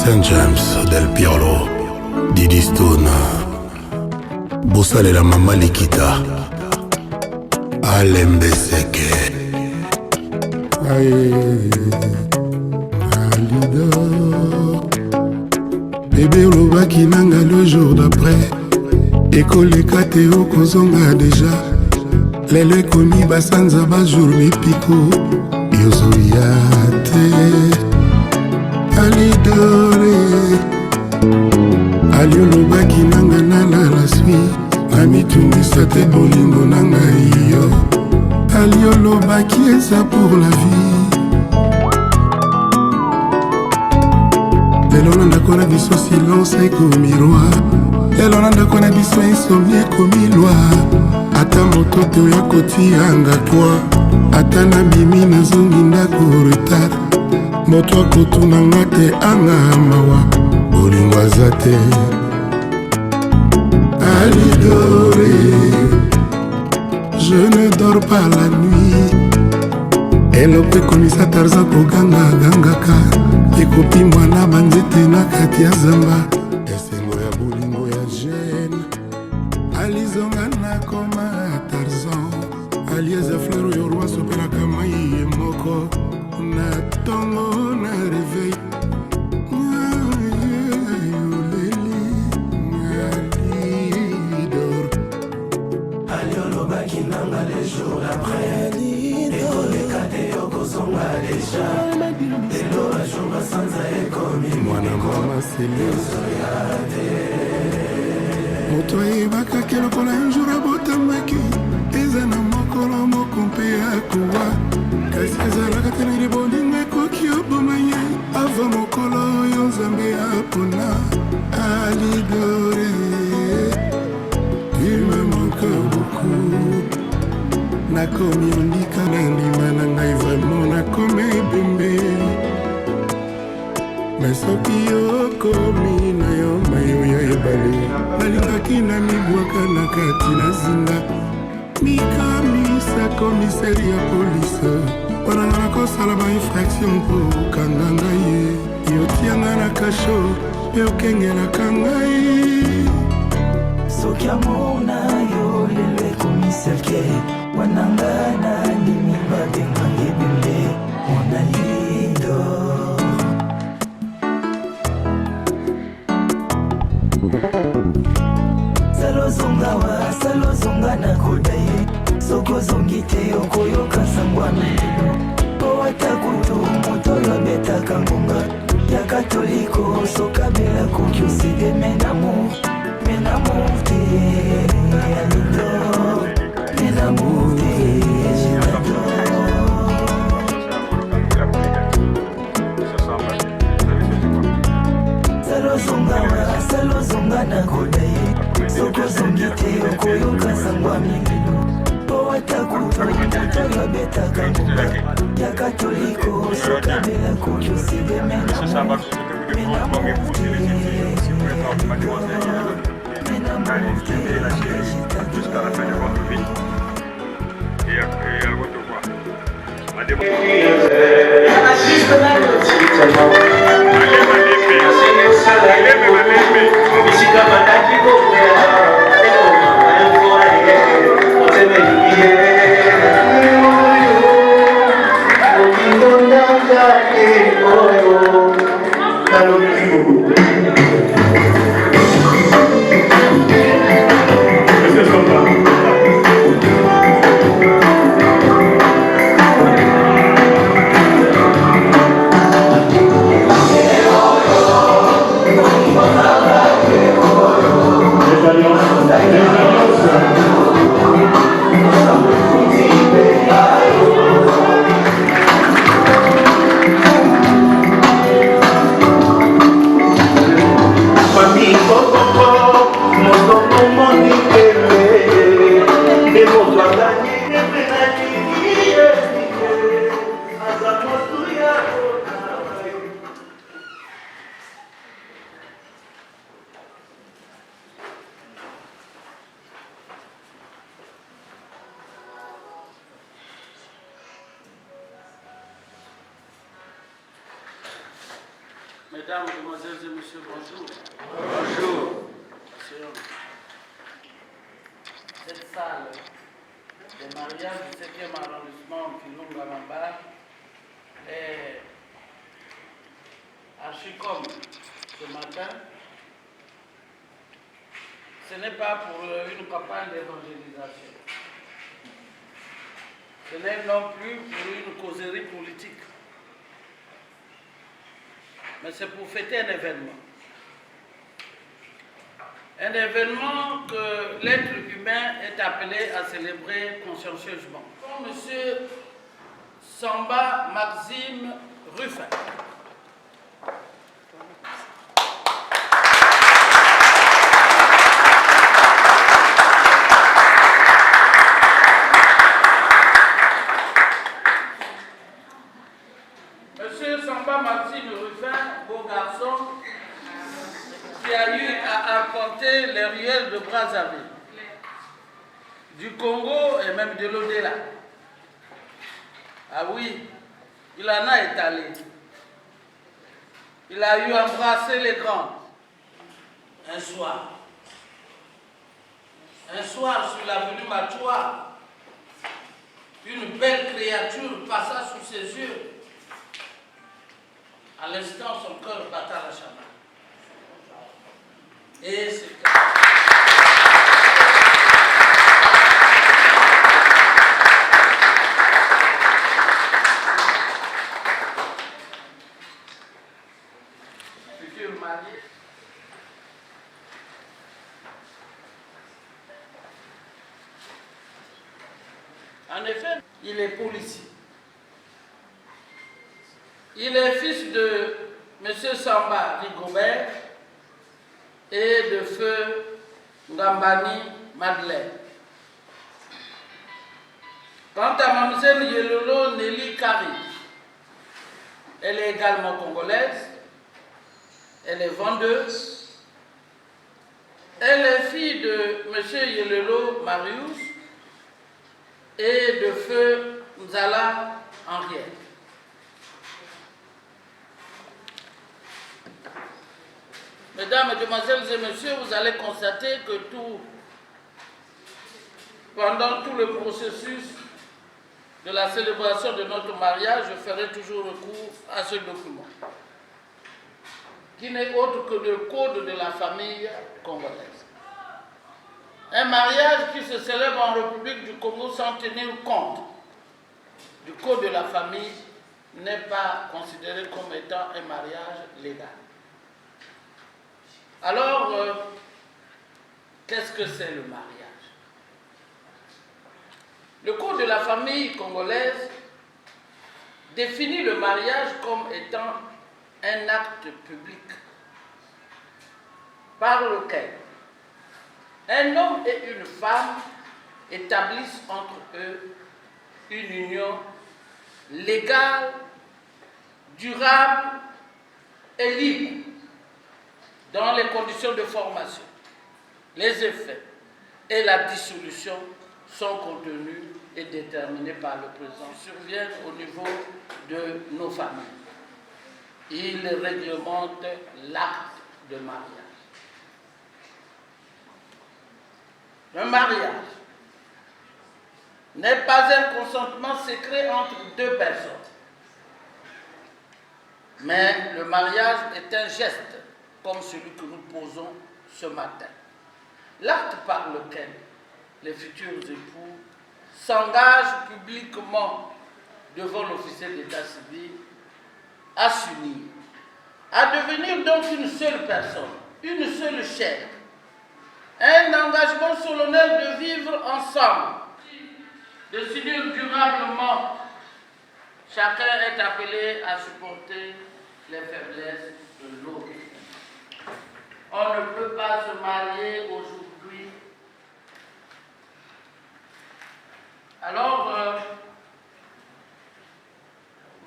St. James del Piolo, Didi Stone, Bosale la Mama Likita, Alembeseke, Alidor, bébé Olobaki nanga le jour d'après, ekoleka Théo kozonga déjà, lelo ekomi basanza bajour mipiko, yozoya te. Alidore aliolobaki nanga nala la sui amitungisa te bolingo nanga iyo aliolobaki eza pour la vie lelo na ndako na biso silence ekomi roi lelo na ndako na biso insomnie ekomi loi ata moto te oya kotianga toi ata nabimi nazongi ndako retard moto akotunanga te anga mawa bolingo aza te Alidore je ne dors pas la nuit elope ekomisa Tarzan koganga-gangaka ekopi mwana banzete na kati ya zamba esengo ya bolingo ya jeune alizonga na koma Tarzan alieza fleur oyo roi sopelaka mai ye moko na tongo na réveil Alidor aliolobaki nanga les jours d'après ekoleka te yokozonga deja lelo bajour basanza ekomi mwana mama seliozoya te moto ayebaka ke lokola un jour abotamaki eza na mokolo moko mpe akowa kasi ezalaka te na libolingo ekoki oboma ye ava mokolo oyo nzambe apona Alidore tu me manques beaucoup nakomi ondika na ndima na ngai vraiment nakomi ebembe me soki okomi na yo mayo ya ebale nalingaki na mibwaka na kati na zinga mikamisa komiseri ya polise mponanga nakosala bainfraction mpo okanga ngai ye yotianga na kasho mpe okengelaka ngai soki amona yo lelo ekomiselke wananga na ndimi babenga ebembe mona Alidor salozongawa salozonga na koda ye soki ozongi te okoyoka sangwa milelo po ata kutu moto oyo abetaka ngonga ya katoliko sokabela koki oside menamour te Alidor menamour te je t'adore salozongawa salozonga na koda ye soki ozongi te okoyoka sangwa milelo po ata kutu moto oyo abetaka ngonga ya katoliko sokabela koki oside menamour te jusqu'à la fin de votre vie. Et après, à votre voix. Mesdames, Mesdemoiselles et Messieurs, bonjour. Bonjour. Cette salle de mariage du 7e arrondissement Kilunga Mamba est archi comme ce matin. Ce n'est pas pour une campagne d'évangélisation. Ce n'est non plus pour une causerie politique. Mais c'est pour fêter un événement. Un événement que l'être humain est appelé à célébrer consciencieusement. Comme M. Samba Maxime Ruffin. M. Samba Maxime Ruffin, beau garçon, qui a eu à arpenter les ruelles de Brazzaville, du Congo et même de l'au-delà. Ah oui, il en a étalé. Il a eu à embrasser les grands. Un soir. Un soir sur l'avenue Machoua, une belle créature passa sous ses yeux. À l'instant, son cœur batta la chamade. Et c'est futur marié. En effet, il est policier. Il est fils de M. Samba Rigobert et de feu Ngambani Madeleine. Quant à Mme Yelolo Nelly Kari, elle est également congolaise, elle est vendeuse, elle est fille de M. Yelolo Marius et de feu Nzala Henriette. Mesdames, Mesdemoiselles et Messieurs, vous allez constater que pendant tout le processus de la célébration de notre mariage, je ferai toujours recours à ce document, qui n'est autre que le code de la famille congolaise. Un mariage qui se célèbre en République du Congo sans tenir compte du code de la famille n'est pas considéré comme étant un mariage légal. Alors, qu'est-ce que c'est le mariage? Le code de la famille congolaise définit le mariage comme étant un acte public par lequel un homme et une femme établissent entre eux une union légale, durable et libre, dans les conditions de formation. Les effets et la dissolution sont contenus et déterminés par le présent. Ils surviennent au niveau de nos familles. Ils réglementent l'acte de mariage. Le mariage n'est pas un consentement secret entre deux personnes, mais le mariage est un geste comme celui que nous posons ce matin. L'acte par lequel les futurs époux s'engagent publiquement devant l'officier d'état civil à s'unir, à devenir donc une seule personne, une seule chair, un engagement solennel de vivre ensemble, de s'unir durablement. Chacun est appelé à supporter les faiblesses de l'autre. On ne peut pas se marier aujourd'hui. Alors,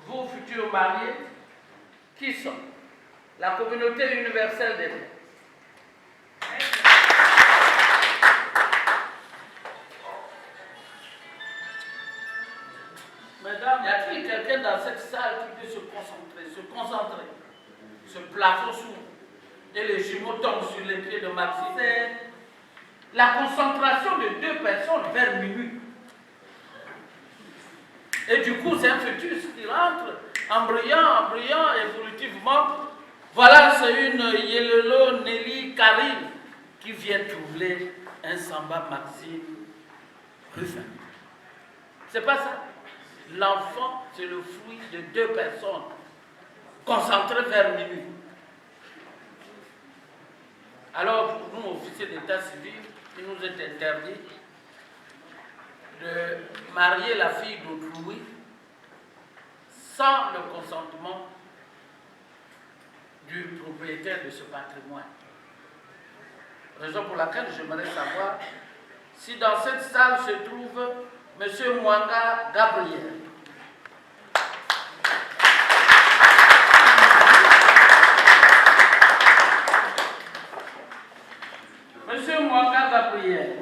vous futurs mariés, qui sont la communauté universelle des mères. Mesdames, y a-t-il quelqu'un dans cette salle qui peut se concentrer ce plafond s'ouvre et les jumeaux tombent sur les pieds de Maxime. C'est la concentration de deux personnes vers minuit. Et du coup, c'est un fœtus qui rentre en brillant, évolutivement. Voilà, c'est une Yelelo Nelly Karine qui vient troubler un Samba Maxime Ruffin. C'est pas ça. L'enfant, c'est le fruit de deux personnes concentrées vers minuit. Alors, pour nous, officiers d'état civil, il nous est interdit de marier la fille d'autrui sans le consentement du propriétaire de ce patrimoine. Raison pour laquelle j'aimerais savoir si dans cette salle se trouve M. Mwanga Gabriel. Monsieur Mwanga Gabriel,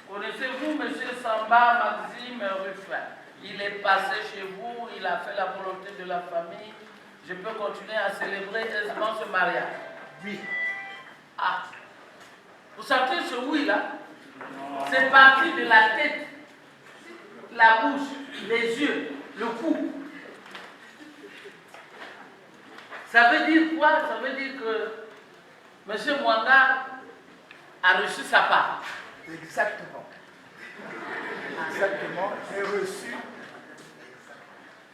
connaissez-vous M. Samba Maxime Ruffin? Il est passé chez vous, il a fait la volonté de la famille. Je peux continuer à célébrer aisément ce mariage? Oui. Ah. Vous sentez ce oui là? C'est parti de la tête, la bouche, les yeux, le cou. Ça veut dire quoi? Ça veut dire que M. Mwanga a reçu sa part. Exactement. Exactement. J'ai reçu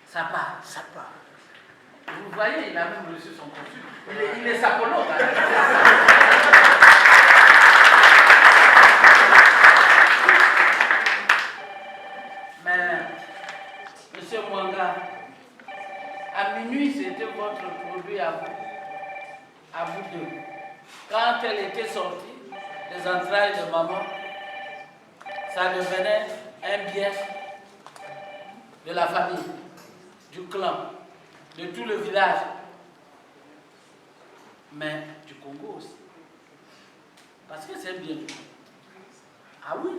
sa part. sa part. Vous voyez, il a même reçu son consul. Il est sapologue. Mais, M. Mwanga, à minuit, c'était votre produit à vous deux. Quand elle était sortie des entrailles de maman, ça devenait un bien de la famille, du clan, de tout le village, mais du Congo aussi. Parce que c'est bien. Ah oui,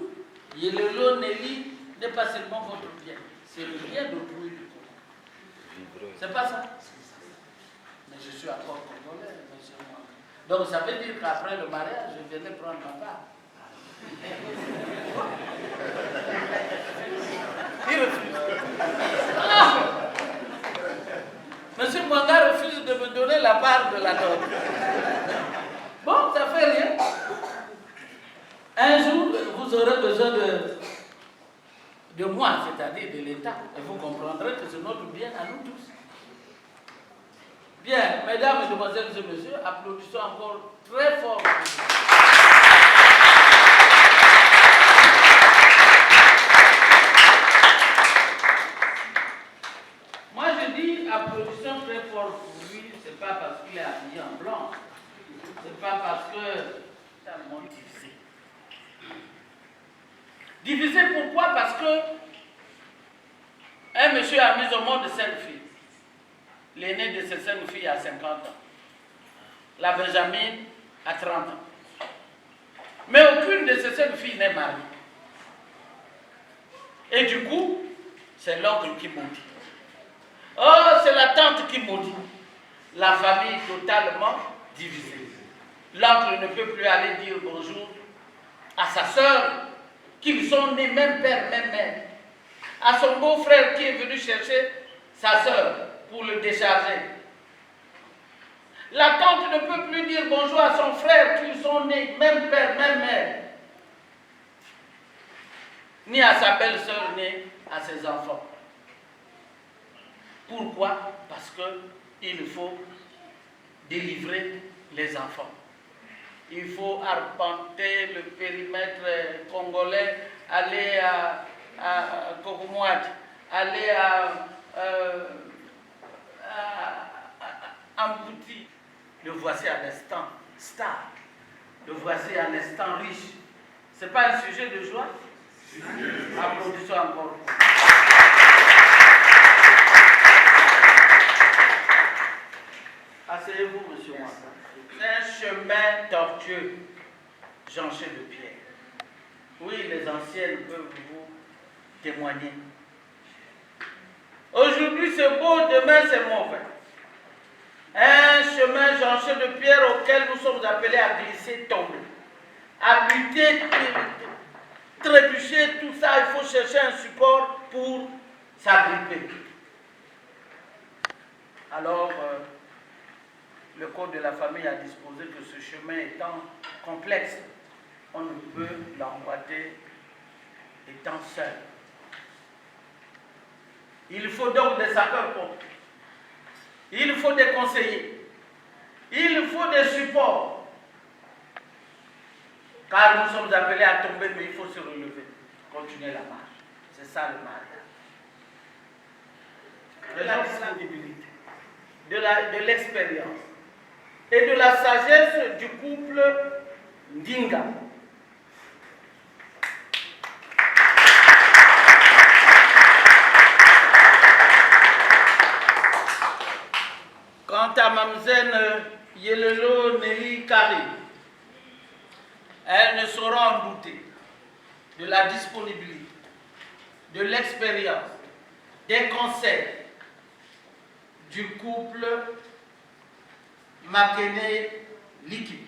Yelelo Nelly n'est pas seulement votre bien, c'est le bien d'autrui du Congo. C'est pas ça? Mais je suis encore congolais, monsieur moi. Donc ça veut dire qu'après le mariage, je venais prendre ma part. Il refuse. Ah! Monsieur Mwanga refuse de me donner la part de la dot. Bon, ça fait rien. Un jour, vous aurez besoin de moi, c'est-à-dire de l'État. Et vous comprendrez que c'est notre bien à nous tous. Bien, mesdames, mesdemoiselles et messieurs, applaudissons encore très fort. Moi, je dis applaudissons très fort pour lui, c'est pas parce qu'il est habillé en blanc, c'est pas parce que c'est un monde divisé. Divisé pourquoi? Parce que un monsieur a mis au monde 5 filles. L'aînée de ces 5 filles a 50 ans. La Benjamin a 30 ans. Mais aucune de ces 5 filles n'est mariée. Et du coup, c'est l'oncle qui maudit. Oh, c'est la tante qui maudit. La famille totalement divisée. L'oncle ne peut plus aller dire bonjour à sa sœur, qu'ils sont nés même père, même mère. À son beau-frère qui est venu chercher sa sœur pour le décharger. La tante ne peut plus dire bonjour à son frère qui sont nés même père, même mère. Ni à sa belle-sœur, ni à ses enfants. Pourquoi? Parce qu'il faut délivrer les enfants. Il faut arpenter le périmètre congolais, aller à Kokumouad, aller à Ambouti. Le voici à l'instant star. Le voici à l'instant riche. Ce n'est pas un sujet de joie? Applaudissons encore. Asseyez-vous, monsieur Mwanga. C'est un chemin tortueux, jonché de pierre. Oui, les anciennes peuvent vous témoigner. Aujourd'hui c'est beau, demain c'est mauvais. Un chemin jonché de pierres auquel nous sommes appelés à glisser, tomber. À buter, trébucher, tout ça, il faut chercher un support pour s'agripper. Alors, le Code de la famille a disposé que ce chemin étant complexe, on ne peut l'emboîter étant seul. Il faut donc des sapeurs-pompiers. Il faut des conseillers. Il faut des supports. Car nous sommes appelés à tomber, mais il faut se relever, continuer la marche. C'est ça le mariage. De la disponibilité, de l'expérience et de la sagesse du couple Ndinga. Quant à Mamzène Yelelo Nelly Kari, elle ne saura en douter de la disponibilité, de l'expérience, des conseils du couple Makene Liki.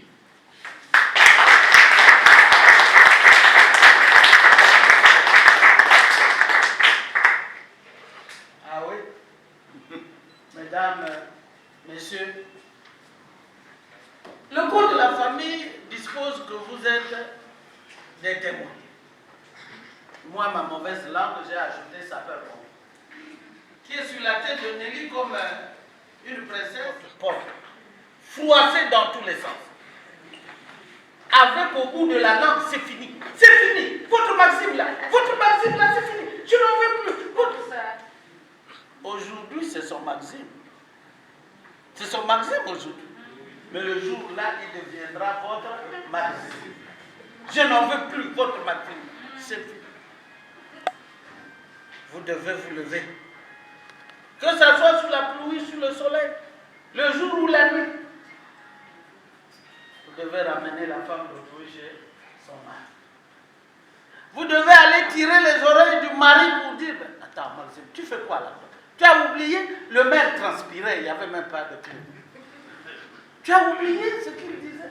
Ah oui, mesdames, messieurs, le code de la famille dispose que vous êtes des témoins. Moi, ma mauvaise langue, j'ai ajouté sapeur-pompier, qui est sur la tête de Nelly comme une princesse pauvre, froissée dans tous les sens. Avec au bout de la langue, c'est fini. C'est fini. Votre maxime là, c'est fini. Je n'en veux plus. Aujourd'hui, c'est son maxime. C'est son maxime aujourd'hui. Mais le jour là, il deviendra votre maxime. Je n'en veux plus votre maxime. C'est fini. Vous devez vous lever. Que ce soit sous la pluie, sous le soleil, le jour ou la nuit. Vous devez ramener la femme d'autrui chez son mari. Vous devez aller tirer les oreilles du mari pour dire, attends, Maxime, tu fais quoi là? Tu as oublié? Le maire transpirait, il n'y avait même pas de clé. Tu as oublié ce qu'il disait?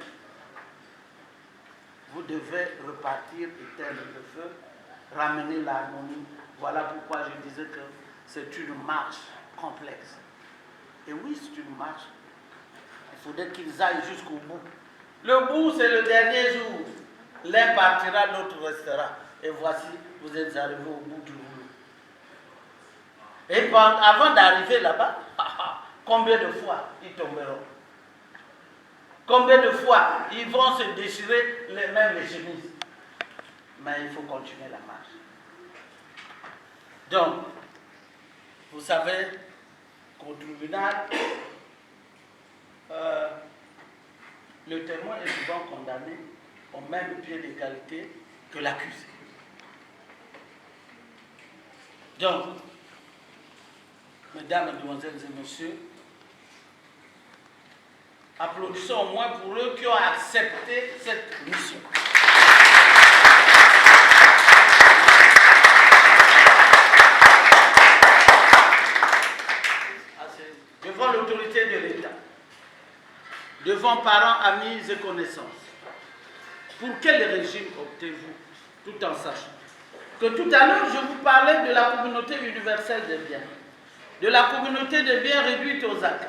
Vous devez repartir, éteindre le feu, ramener l'harmonie. Voilà pourquoi je disais que c'est une marche complexe. Et oui, c'est une marche. Il faudrait qu'ils aillent jusqu'au bout. Le bout, c'est le dernier jour. L'un partira, l'autre restera. Et voici, vous êtes arrivés au bout du rouleau. Et avant d'arriver là-bas, combien de fois ils tomberont? Combien de fois ils vont se déchirer même les chemises? Mais il faut continuer la marche. Donc, vous savez qu'au tribunal, le témoin est souvent condamné au même pied d'égalité que l'accusé. Donc, mesdames, mesdemoiselles et messieurs, applaudissons au moins pour eux qui ont accepté cette mission. Devant l'autorité de l'État, devant parents, amis et connaissances, pour quel régime optez-vous, tout en sachant que tout à l'heure, je vous parlais de la communauté universelle des biens, de la communauté des biens réduite aux actes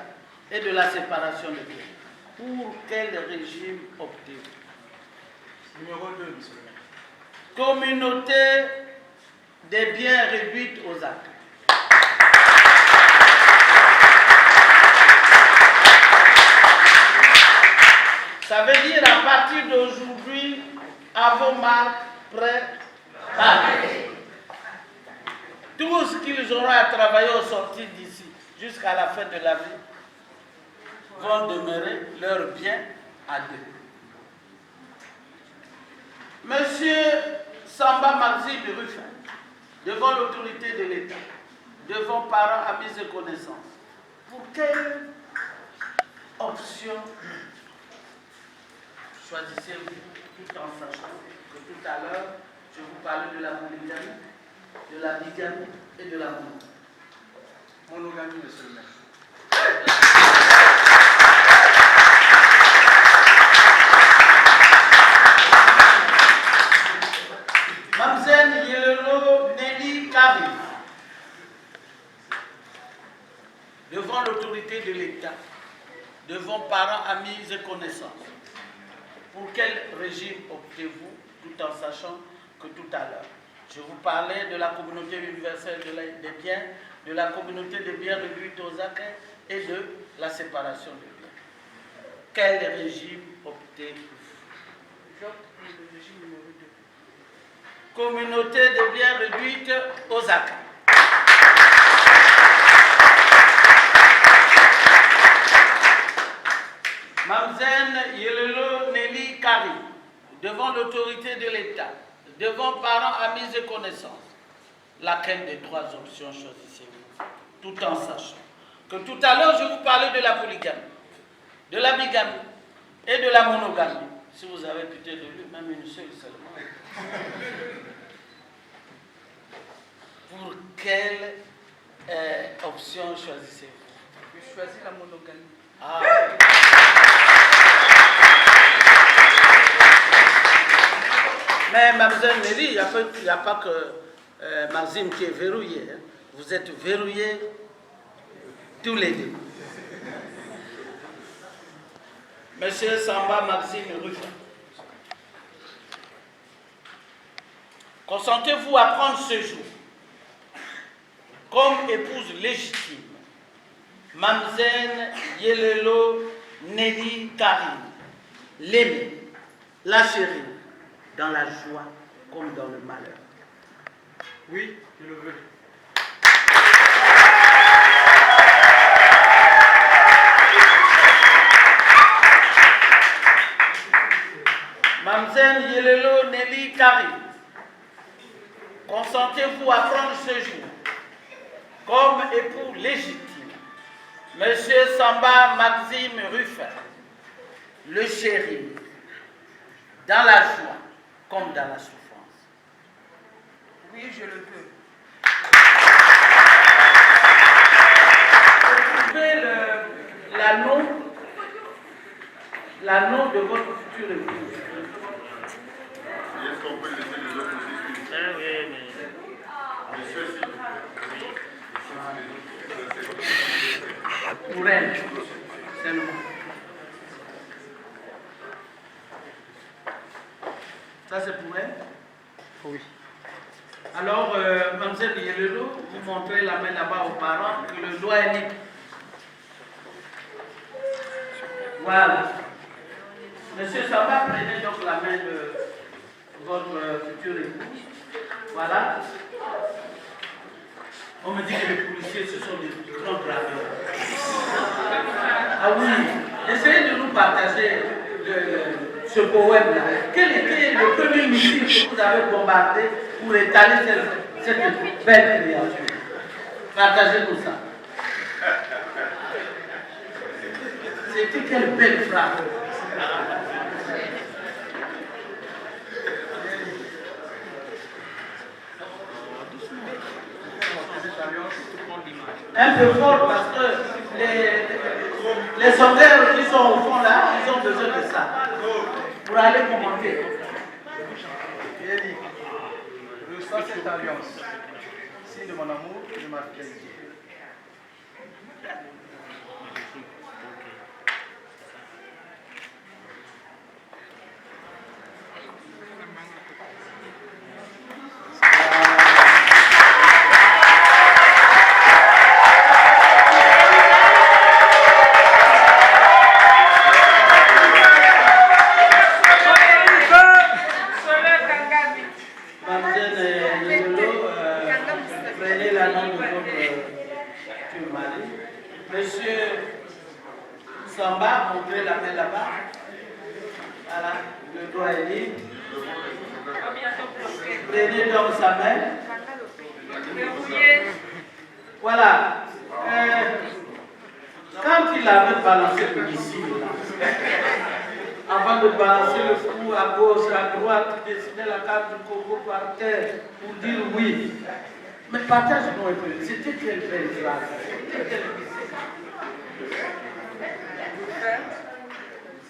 et de la séparation des biens. Pour quel régime optez-vous? Numéro 2, monsieur le maire. Communauté des biens réduite aux actes. Ça veut dire à partir d'aujourd'hui, à vos marques, prêts, parlez. Tout ce qu'ils auront à travailler au sortir d'ici, jusqu'à la fin de la vie, vont demeurer leurs biens à deux. Monsieur Samba Maxime Ruffin, devant l'autorité de l'État, devant parents, amis et connaissances, pour quelle option choisissez-vous, tout en sachant que tout à l'heure, je vous parlais de la polygamie, de la bigamie et de la monogamie. Monogamie, monsieur le maire. parents, amis et connaissances. Pour quel régime optez-vous, tout en sachant que tout à l'heure, je vous parlais de la communauté universelle des biens, de la communauté des biens réduits aux acquis et de la séparation des biens. Quel régime optez-vous? Le régime numéro 2. Communauté des biens réduits aux acquis. Mamzène Yelelo Nelly Kari, devant l'autorité de l'État, devant parents, amis et connaissances, laquelle des trois options choisissez-vous, tout en sachant que tout à l'heure je vous parlais de la polygamie, de la bigamie et de la monogamie. Si vous avez pitié de lui, même une seule seulement. Pour quelle option choisissez-vous? Je choisis la monogamie. Ah. Mais Mademoiselle Nelly, il n'y a pas que Maxime qui est verrouillé. Hein. Vous êtes verrouillés tous les deux. Monsieur Samba Maxime Ruffin, consentez-vous à prendre ce jour comme épouse légitime Mamzène Yelelo Nelly Karim, l'aimée, la chérie, dans la joie comme dans le malheur? Oui, je le veux. Mamzène Yelelo Nelly Karim, consentez-vous à prendre ce jour comme époux légitime Monsieur Samba Maxime Ruffin, le chéri, dans la joie comme dans la souffrance? Oui, je le peux. Trouvez l'anneau de votre futur épouse. Est-ce qu'on peut laisser les autres aussi suivre? Oui, mais... Monsieur, si. Pour elle, seulement. Ça c'est pour elle? Oui. Alors, Mademoiselle Yelelo, vous montrez la main là-bas aux parents que le doigt est libre. Voilà. Monsieur Samba, prenez donc la main de votre futur épouse. Voilà. On me dit que les policiers, ce sont des grands graveurs. Ah oui, essayez de nous partager ce poème-là. Quel était le premier missile que vous avez bombardé pour étaler cette belle créature? Partagez-nous ça. C'était quelle belle frappe. Un peu fort parce que les sondeurs qui sont au fond là, ils ont besoin de ça pour aller commenter. Bien dit. Je sens cette alliance. Signe de mon amour et de ma fidélité. Monsieur Samba, montrez la main là-bas. Voilà, le doigt est libre. Prenez donc sa main. Voilà. Quand il avait balancé le missile, avant de balancer le coup à gauche, à droite, dessiner la carte du Congo par terre pour dire oui. Mais partage-nous un peu. C'était quelle belle phrase.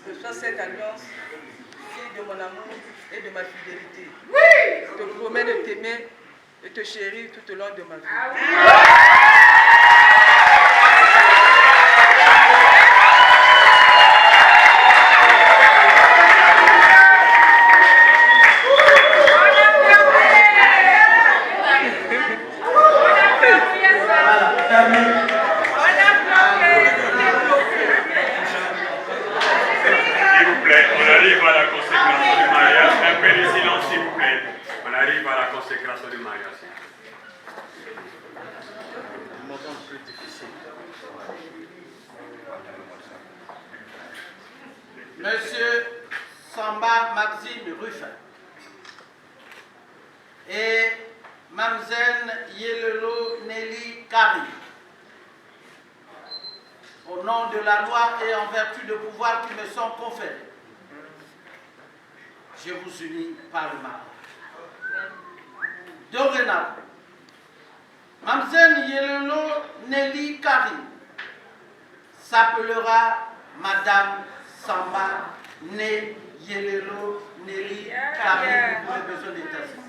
Je fais cette alliance, signe de mon amour et de ma fidélité. Oui! Je te promets de t'aimer et te chérir tout au long de ma vie. Ah oui. S'il vous plaît, on arrive à la consécration du mariage. Un peu de silence, s'il vous plaît. On arrive à la consécration du mariage. Monsieur Samba Maxime Ruffin et Mamzène Yelelo Nelly Kari, au nom de la loi et en vertu de pouvoirs qui me sont conférés, je vous unis par le mariage. Dorénavant, Mamzène Yelelo Nelly Kari s'appellera Madame Samba Né Yelelo Nelly Kari pour les besoins d'état civil.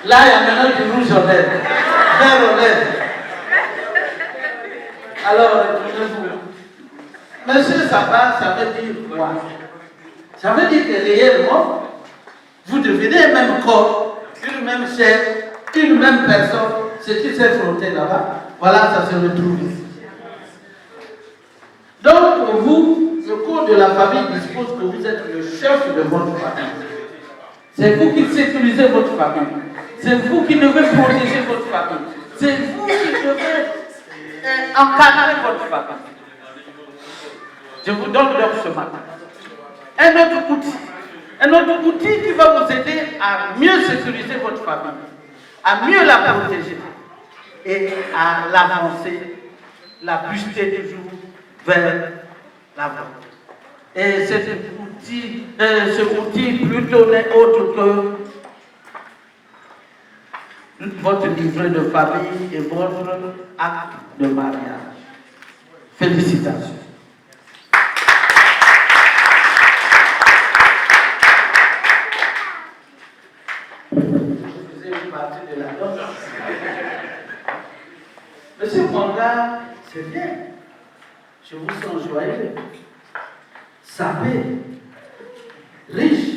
Là, il y a maintenant du rouge aux lèvres, vert aux lèvres. Alors, écoutez-vous. Monsieur Samba, ça veut dire quoi? Ça veut dire que réellement, vous devenez un même corps, une même chair, une même personne. Ce qui s'est frotté là-bas, voilà, ça se retrouve ici. Donc, pour vous, le code de la famille dispose que vous êtes le chef de votre famille. C'est vous qui sécurisez votre famille. C'est vous qui devez protéger votre famille. C'est vous qui devez encadrer votre famille. Je vous donne donc ce matin un autre outil qui va vous aider à mieux sécuriser votre famille, à mieux la protéger et à l'avancer, la booster toujours vers l'avant. Et ce outil plutôt n'est autre que votre livret de famille et votre acte de mariage. Félicitations. De la danse. Monsieur Mwanga, c'est bien. Je vous sens joyeux, sapé, riche.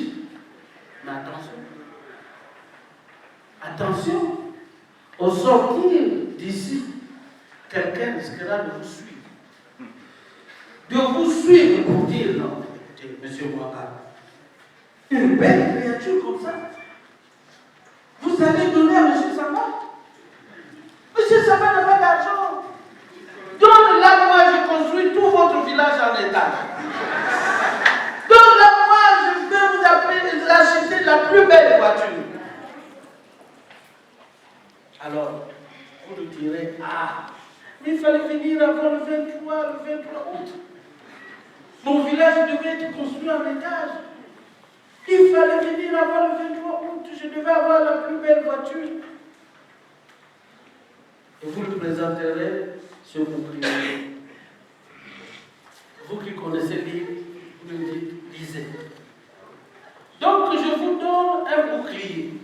Mais attention. Attention. Au sortir d'ici, quelqu'un risquera de vous suivre. De vous suivre pour dire non. Écoutez, monsieur Mwanga, une belle créature comme ça. Vous allez donner à M. Samba? M. Samba n'a pas d'argent. Donne-la moi, je construis tout votre village en étage. Donne-la moi, je vais vous appeler l'acheter la plus belle voiture. Alors, vous nous direz, ah, il fallait venir avant le 23 août. Mon village devait être construit en étage. Il fallait venir avant le 23 août. Je devais avoir la plus belle voiture. Et vous le présenterez ce bouclier. Vous qui connaissez lire, vous le dites, lisez. Donc je vous donne un bouclier.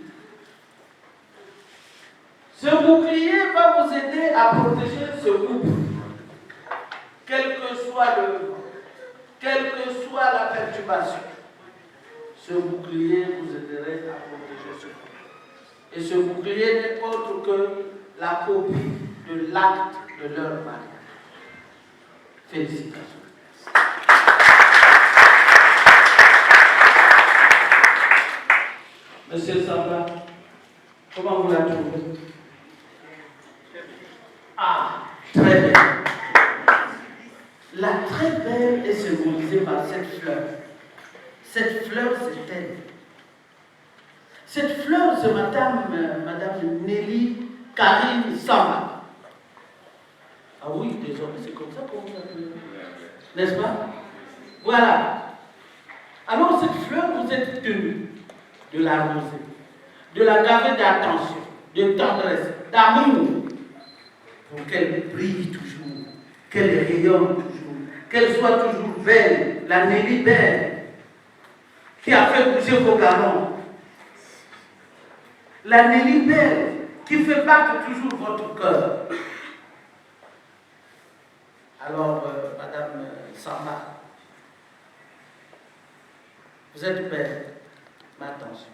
Ce bouclier va vous aider à protéger ce groupe. Quelle que soit la perturbation. Ce bouclier vous aiderait à protéger ce groupe. Et ce bouclier n'est autre que la copie de l'acte de leur mariage. Félicitations. Monsieur Samba, comment vous la trouvez? Ah, très bien. La très belle est symbolisée par cette fleur. Cette fleur, c'est elle. Cette fleur, c'est Madame Nelly Karine Samba. Ah oui, désormais, c'est comme ça qu'on l'appelle. N'est-ce pas? Voilà. Alors, cette fleur, vous êtes tenue de l'arroser, de la gaver d'attention, de tendresse, d'amour, pour qu'elle brille toujours, qu'elle rayonne toujours, qu'elle soit toujours belle, la Nelly belle, qui a fait bouger vos galons. La Nelly belle, qui fait battre toujours votre cœur. Alors, Madame Samba, vous êtes belle, mais attention,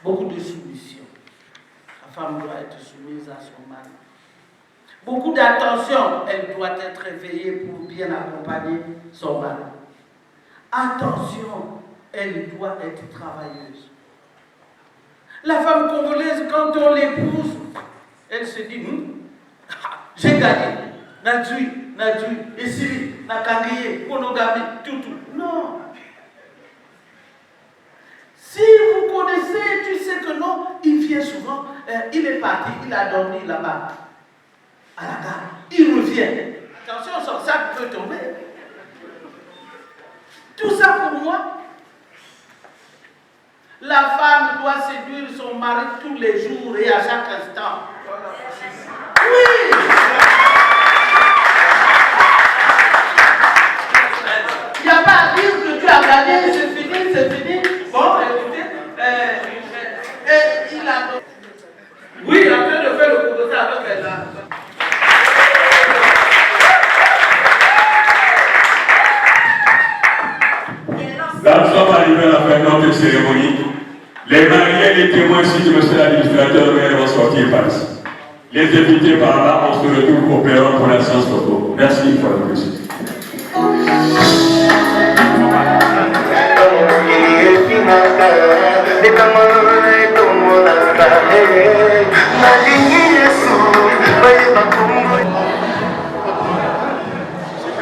beaucoup de soumission. La femme doit être soumise à son mari. Beaucoup d'attention, elle doit être éveillée pour bien accompagner son mari. Attention, elle doit être travailleuse. La femme congolaise, quand on l'épouse, elle se dit, j'ai gagné, Nadjui, Essili, Nakangiye, monogamie, tout. Non. Si vous connaissez, tu sais que non, il vient souvent, il est parti, il a dormi là-bas, à la gare, il revient. Attention, son sac peut tomber. Tout ça pour moi. La femme doit séduire son mari tous les jours et à chaque instant. Oui! Il n'y a pas à dire que tu as gagné, c'est fini. Bon, écoutez, il a... Oui, il est en train de faire le coup de ça avec elle. Là, nous sommes arrivés à la fin de notre cérémonie. Les mariés et les témoins ici du monsieur l'administrateur vont sortir par ici. Les invités par là, on se retrouve au perron pour la séance photo. Merci une fois de plus.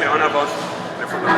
On avance. Les photos.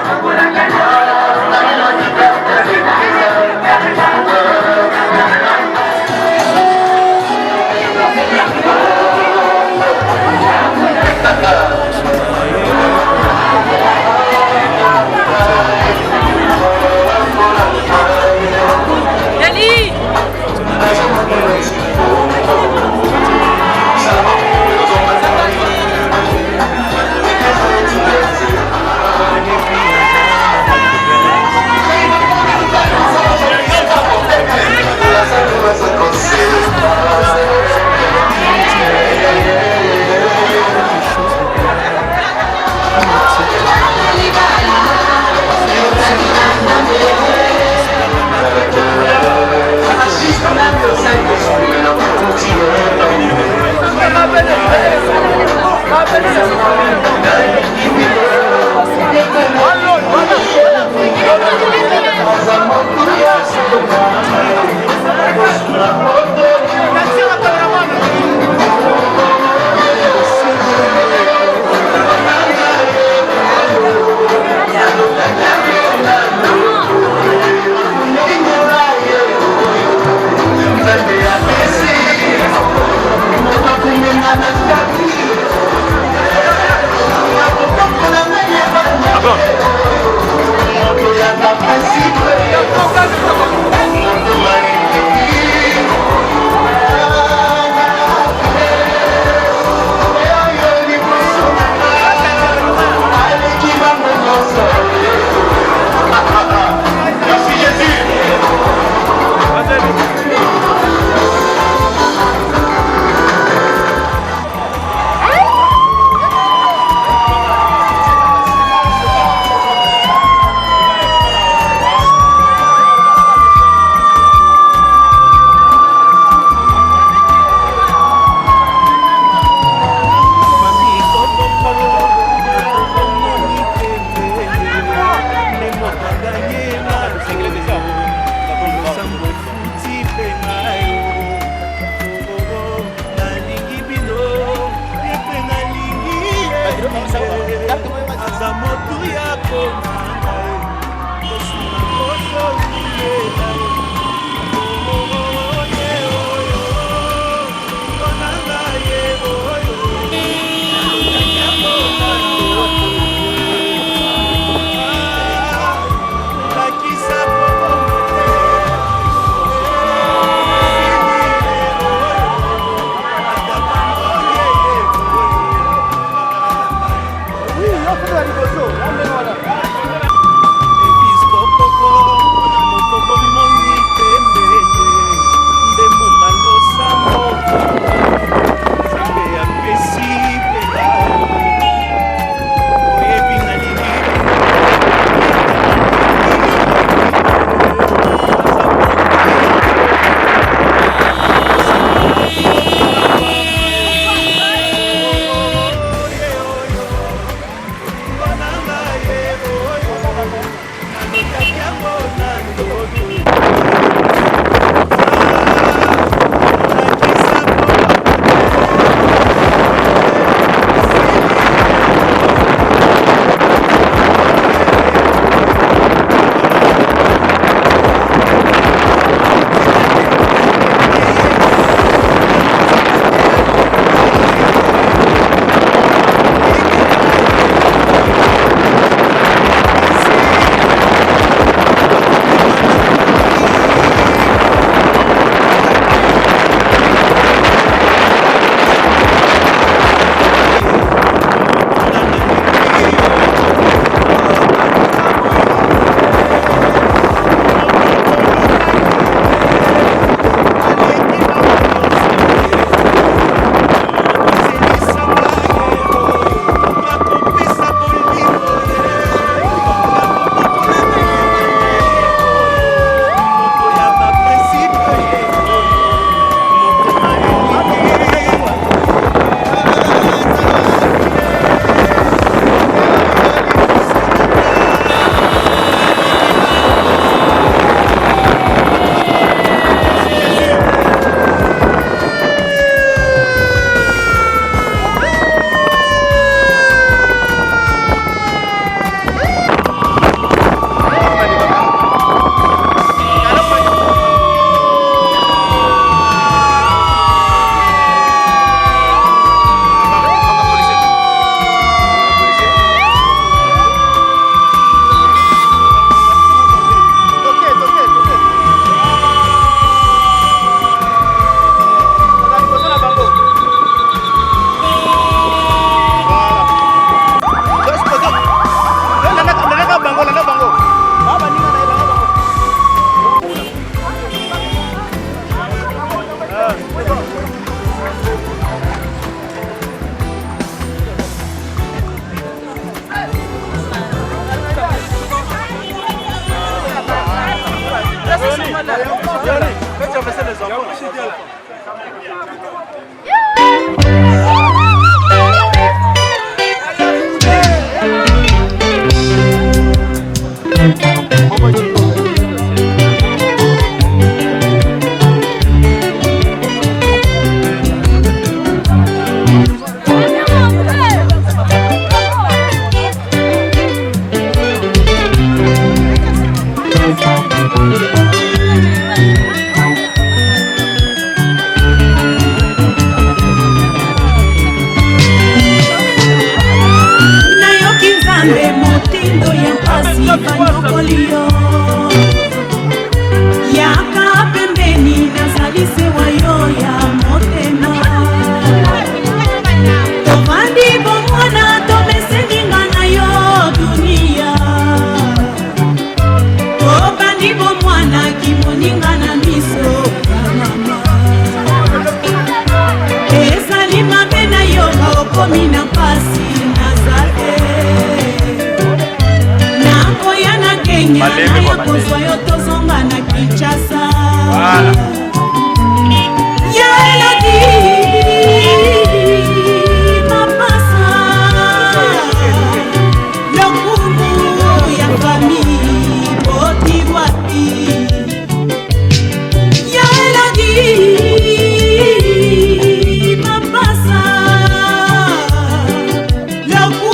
Love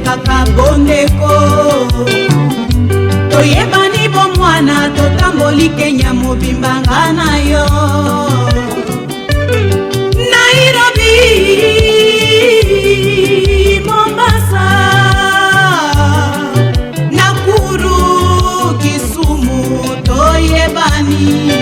kaka bondeko toyebani bomwana totamboli Kenya mobimba nga na yo Nairobi Mombasa Nakuru Kisumu toyebani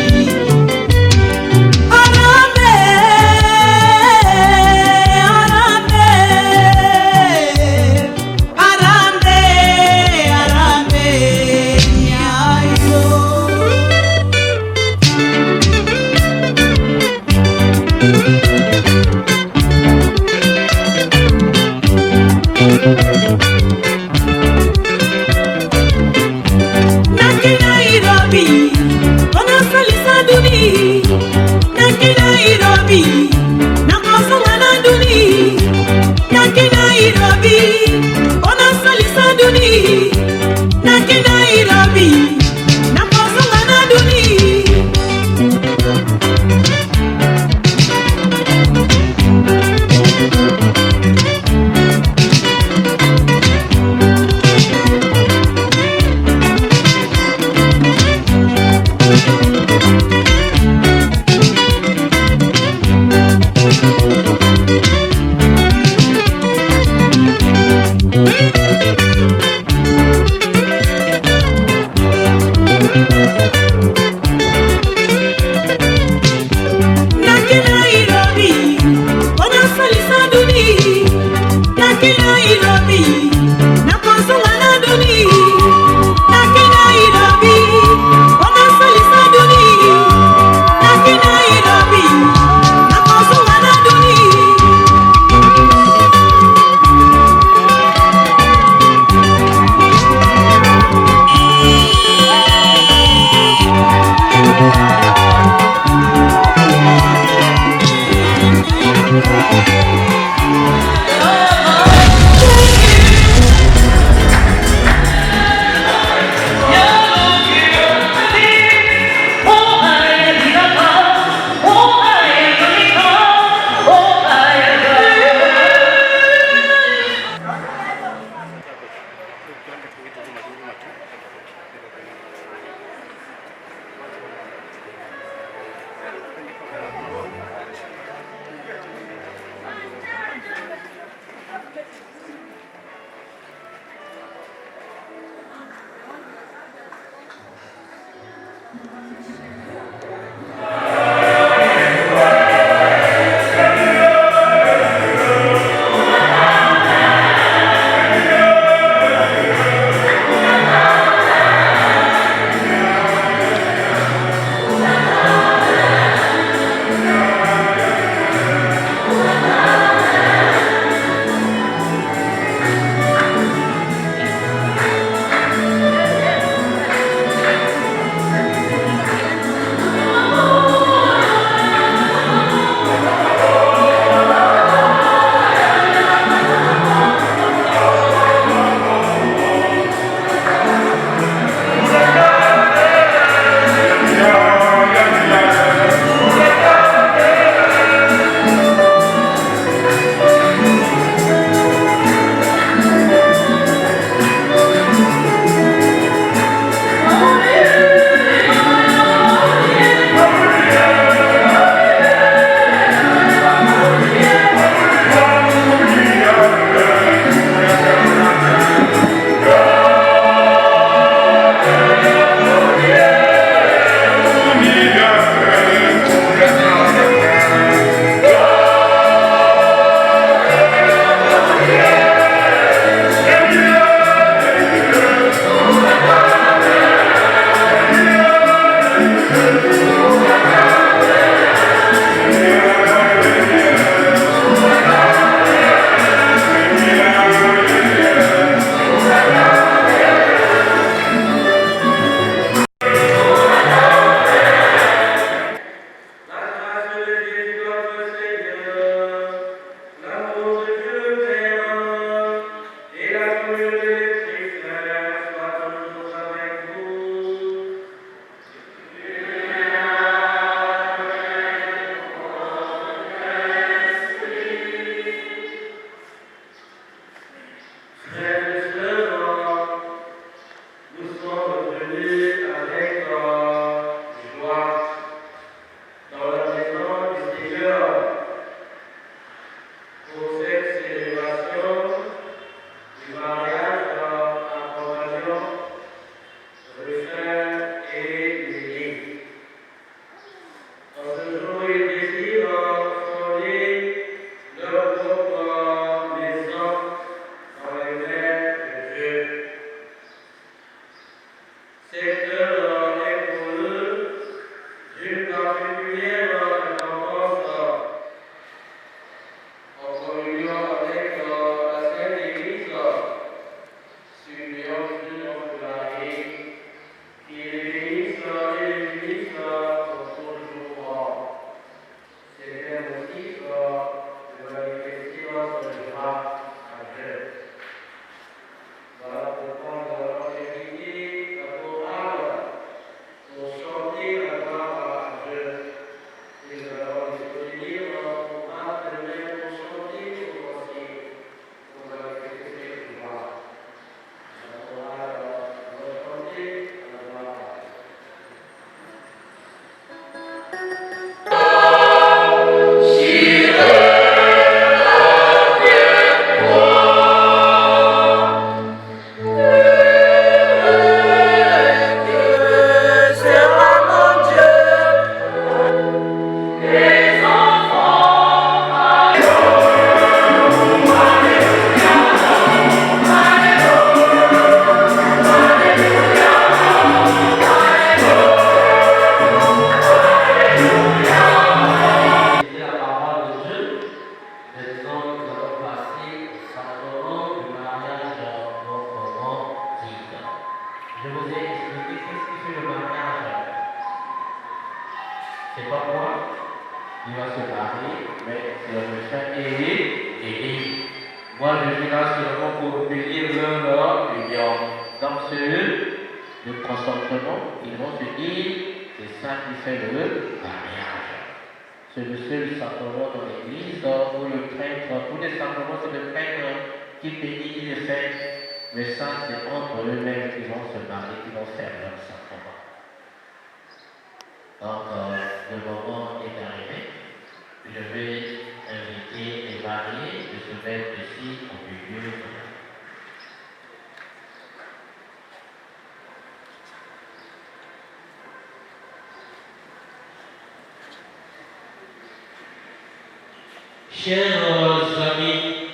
Chers amis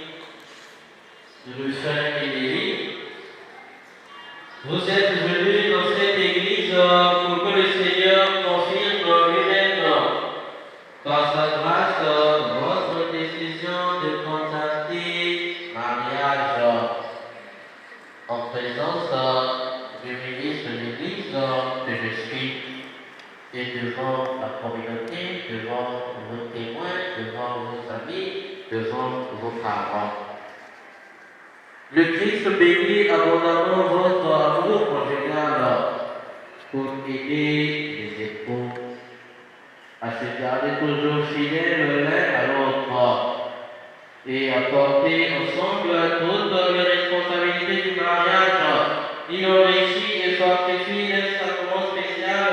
de Saint-Élie, vous êtes venus dans cette église pour que le Seigneur confirme lui-même par sa grâce votre décision de contacter mariage en présence du ministre de l'église que je suis et devant la communauté, devant vos témoins, devant vos amis, devant vos parents. Le Christ bénit abondamment votre amour conjugal pour aider les époux à se garder toujours fidèles l'un à l'autre et à porter ensemble toutes les responsabilités du mariage. Il enrichit et fortifie d'un sacrement spécial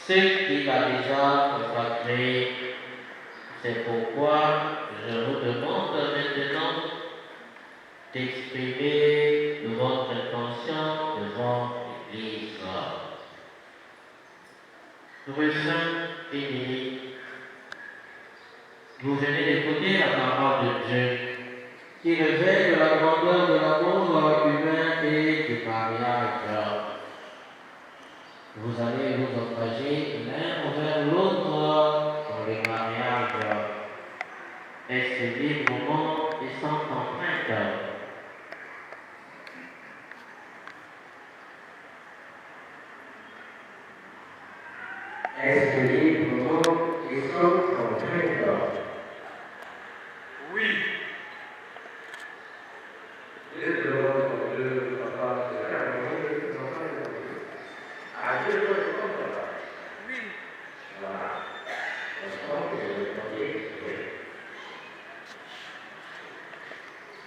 ce qu'il a déjà consacré. C'est pourquoi je vous demande maintenant d'exprimer votre intention devant l'Église. Frère Saint-Élie, vous venez d'écouter la parole de Dieu qui révèle la grandeur de l'amour humain et du mariage. Vous allez vous engager l'un envers l'autre dans le mariage. Est-ce librement et sans contrainte? Est-ce librement et sans contrainte? Oui.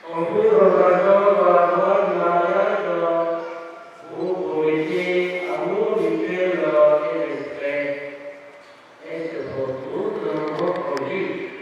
En vous engageant dans la voie du mariage, vous promettez amour mutuel et respect. Est-ce pour toute votre vie?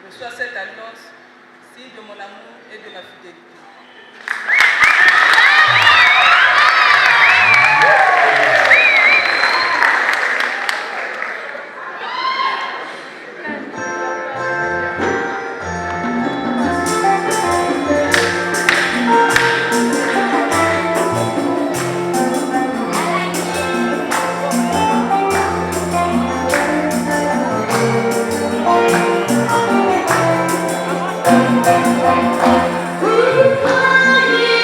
Reçois cette alliance, signe de mon amour et de ma fidélité. Ooh,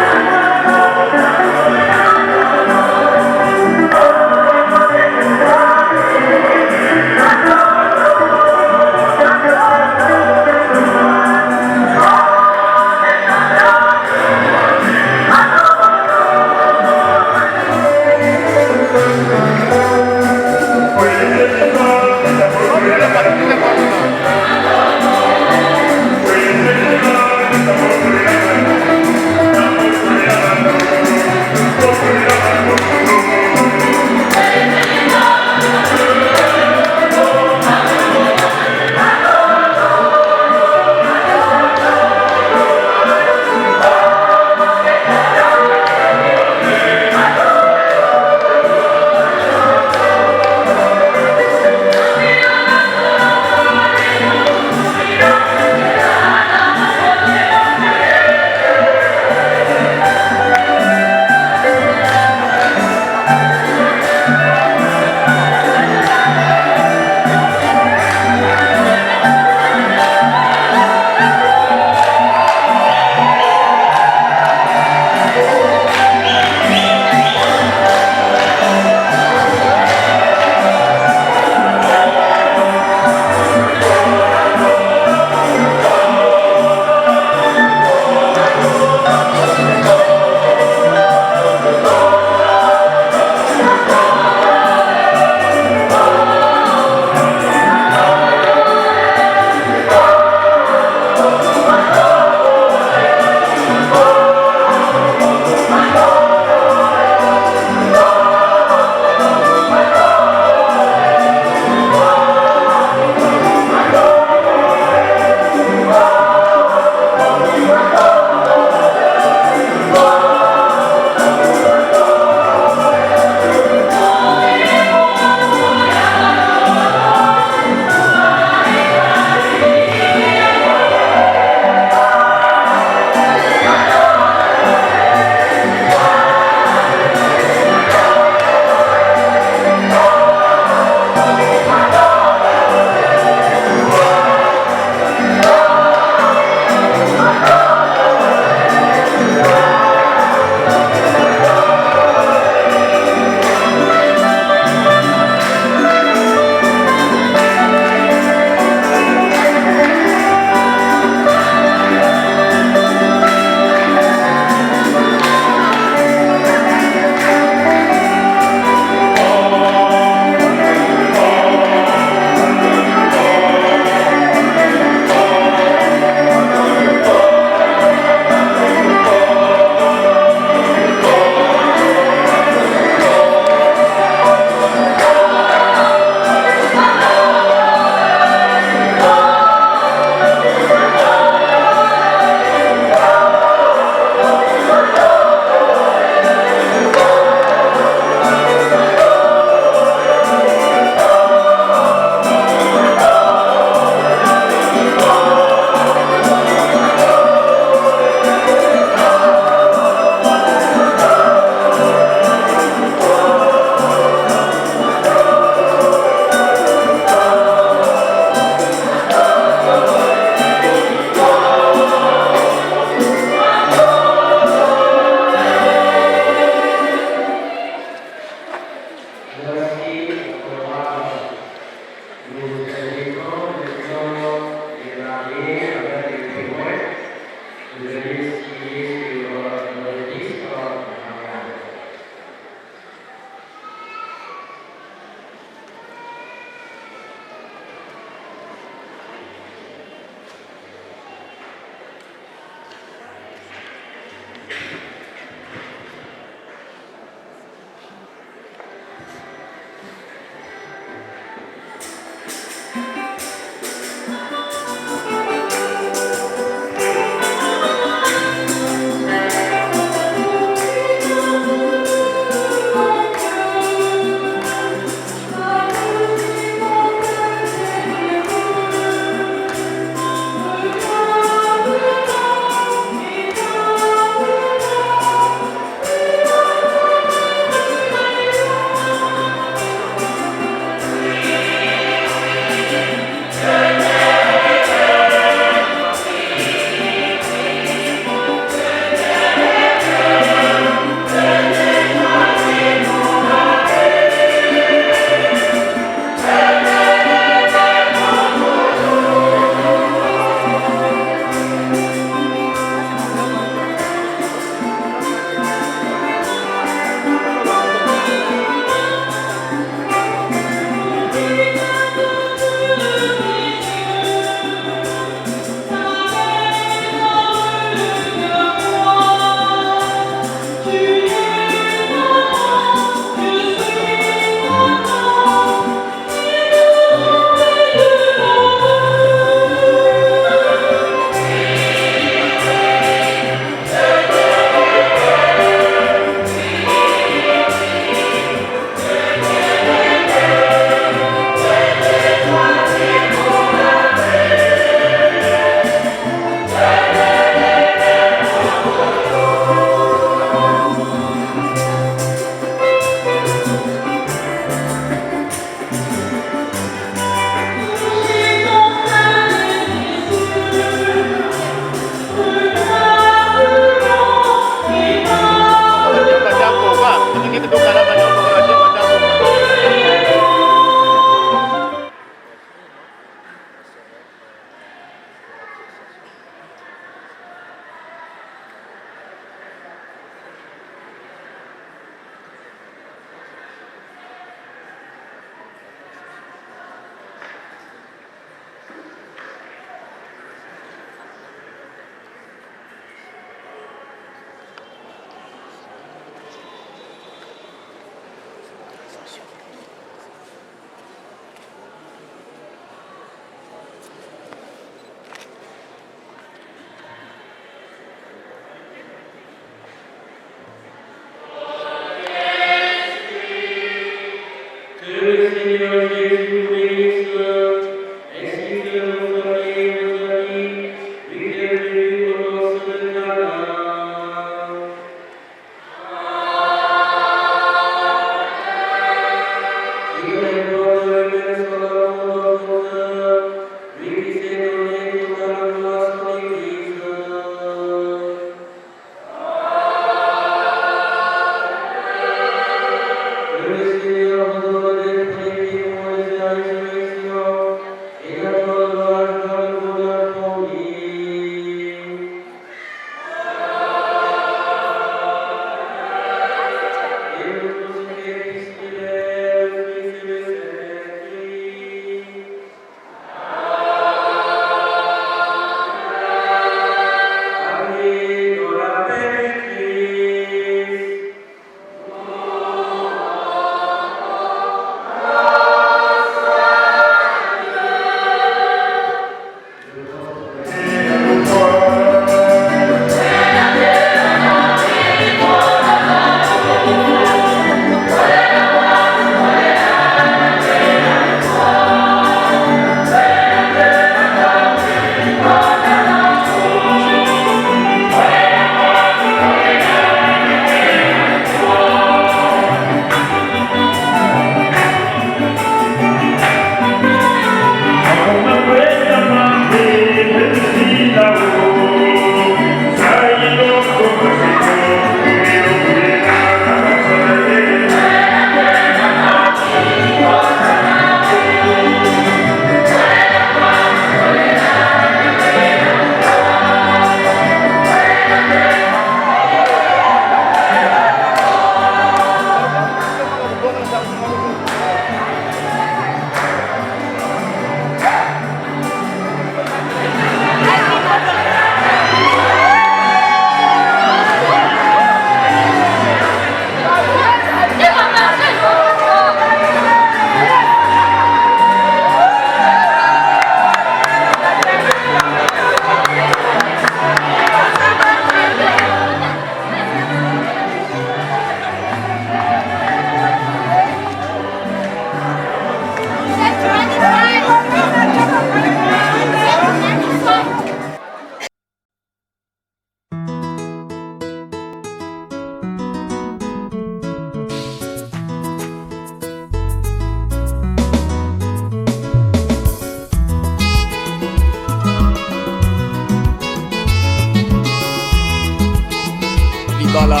Kambala.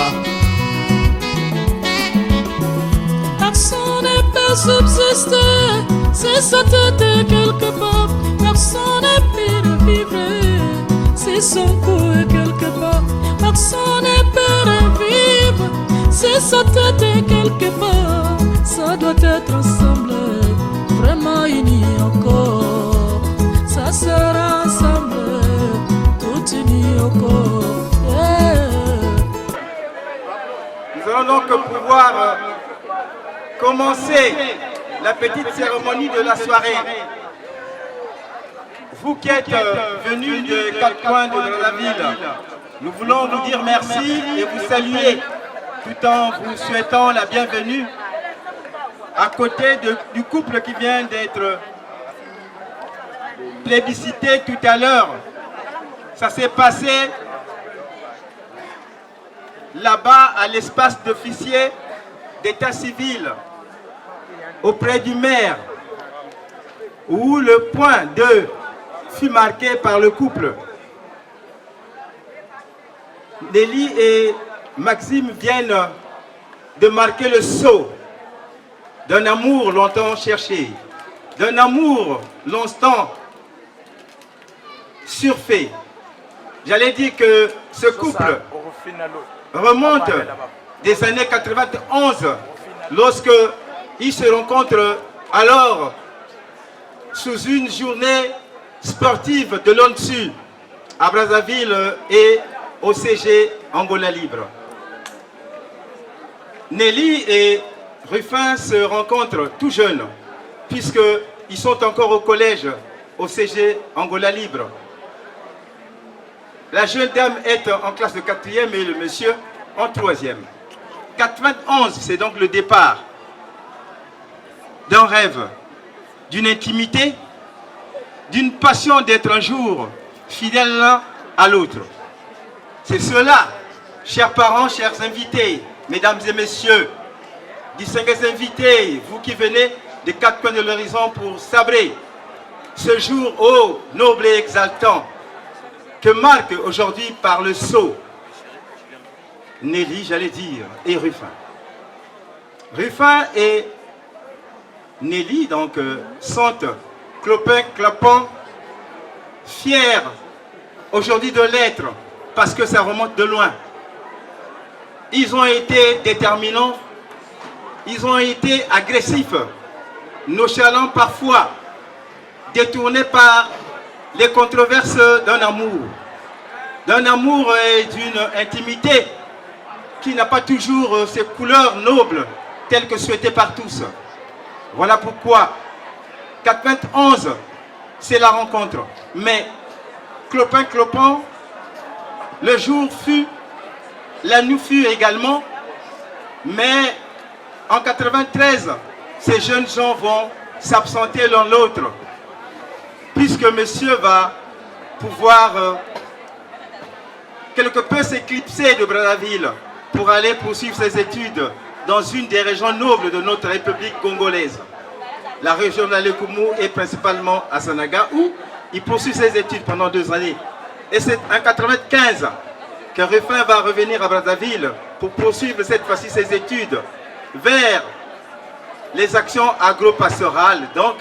Personne ne peut subsister si sa tête est quelque part. Personne ne peut vivre si son cou est quelque part. Personne ne peut vivre si sa tête est quelque part. Ça doit être ensemble, vraiment unis encore. Ça sera ensemble, tout unis encore. Nous allons donc pouvoir commencer la petite cérémonie de la soirée. Vous qui êtes venus de quatre coins de la ville, nous voulons vous dire merci et vous saluer tout en vous souhaitant la bienvenue à côté du couple qui vient d'être plébiscité tout à l'heure. Ça s'est passé là-bas à l'espace d'officier d'état civil auprès du maire, où le point 2 fut marqué par le couple. Nelly et Maxime viennent de marquer le sceau d'un amour longtemps cherché, d'un amour longtemps surfait. J'allais dire que ce couple remonte des années 91, lorsque ils se rencontrent alors sous une journée sportive de l'ONSU à Brazzaville et au CG Angola Libre. Nelly et Rufin se rencontrent tout jeunes, puisqu'ils sont encore au collège au CG Angola Libre. La jeune dame est en classe de 4e et le monsieur en 3e. 91, c'est donc le départ d'un rêve, d'une intimité, d'une passion d'être un jour fidèle l'un à l'autre. C'est cela, chers parents, chers invités, mesdames et messieurs, distingués invités, vous qui venez des quatre coins de l'horizon pour sabrer ce jour ô noble et exaltant que marque aujourd'hui par le sceau Nelly, j'allais dire, et Rufin. Rufin et Nelly, donc, sont clopin-clopant, fiers aujourd'hui de l'être, parce que ça remonte de loin. Ils ont été déterminants, ils ont été agressifs, nonchalants parfois, détournés par les controverses d'un amour et d'une intimité qui n'a pas toujours ses couleurs nobles telles que souhaitées par tous. Voilà pourquoi 91, c'est la rencontre. Mais clopin-clopant, le jour fut, la nuit fut également, mais en 93, ces jeunes gens vont s'absenter l'un l'autre, puisque monsieur va pouvoir quelque peu s'éclipser de Brazzaville pour aller poursuivre ses études dans une des régions nobles de notre République congolaise, la région de l'Alekoumou et principalement à Sanaga, où il poursuit ses études pendant 2 années. Et c'est en 95 que Rufin va revenir à Brazzaville pour poursuivre cette fois-ci ses études vers les actions agro-pastorales, donc